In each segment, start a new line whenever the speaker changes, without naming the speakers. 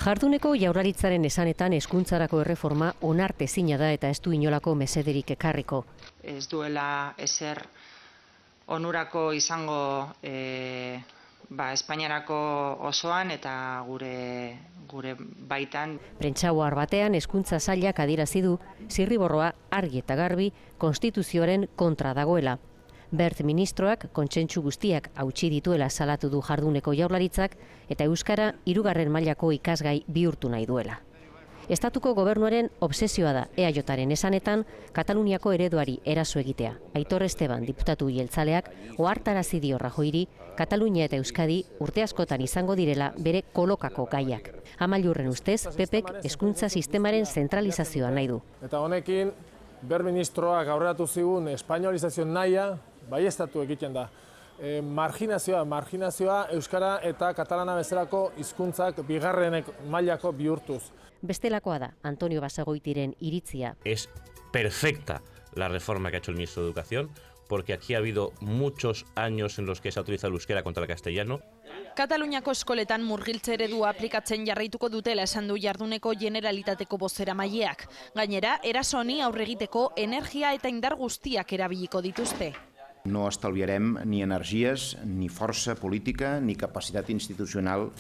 Jarduneko Jaurlaritzaren esanetan hezkuntzarako erreforma onartezina da eta ez du inolako mesederik ekarriko.
Ez duela ezer onurako izango Espainiarako osoan eta gure baitan.
Prentsa ohar batean hezkuntza sailak adierazi du zirriborroa argi eta garbi konstituzioaren kontra dagoela. Bert ministroak kontsentsu guztiak hautsi dituela salatu du Jarduneko Jaurlaritzak eta euskara 3. mailako ikasgai bihurtu nahi duela. Estatuko gobernuaren obsesioa da EAJaren esanetan Kataluniako ereduari eraso egitea. Aitor Esteban diputatu jeltzaleak ohartarazi dio Rajoyri Katalunia eta Euskadi urte askotan izango direla bere kolokako gaiak. Amaiurren ustez, PPek hezkuntza sistemaren zentralizazioa nahi du.
Eta honekin, Bert ministroak aurreratu zigun espainolizazio nahia baieztatu egiten da. Marginazioa euskara eta katalana bezalako hizkuntzak 2. mailako bihurtuz.
Bestelakoa da Antonio Basagoitiren iritzia.
Es perfecta la reforma que ha hecho el ministro de Educación, porque aquí ha habido muchos años en los que se ha utilizado el euskera contra el castellano.
Kataluniako eskoletan murgiltze eredua aplikatzen jarraituko dutela esan du Jarduneko Generalitateko bozeramaileak. Gainera, eraso honi aurre egiteko energia eta indar guztiak erabiliko dituzte.
No estalviarem ni energies, ni força política, ni capacitat institucional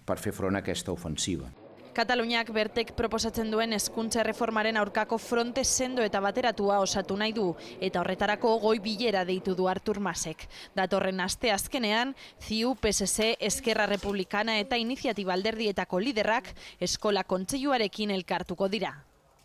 per fer front a aquesta ofensiva.
Kataluniak Bertek proposatzen duen hezkuntza erreformaren aurkako fronte sendo eta bateratua osatu nahi du, eta horretarako goi bilera deitu du Artur Masek. Datorren asteazkenean, CiU, PSC, Esquerra Republicana eta Iniziatiba alderdietako liderrak eskola kontseiluarekin elkartuko dira.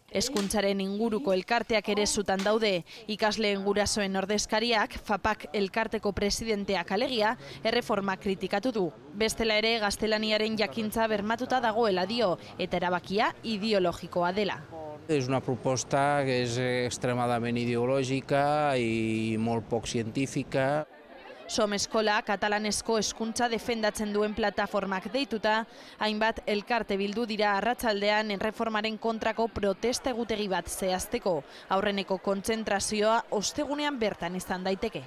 Hezkuntzaren inguruko elkarteak ere zutan daude, ikasleen gurasoen ordezkariak, FAPak elkarteko presidenteak alegia, erreforma kritikatu du. Bestela ere gaztelaniaren jakintza bermatuta dagoela dio, eta erabakia ideologikoa dela.
És una proposta que és extremadament ideològica i molt poc científica.
Som eskola katalanezko hezkuntza defendatzen duen plataformak deituta, hainbat elkarte bildu dira arratsaldean erreformaren kontrako protesta egutegi bat zehazteko. Aurreneko kontzentrazioa ostegunean bertan izan daiteke.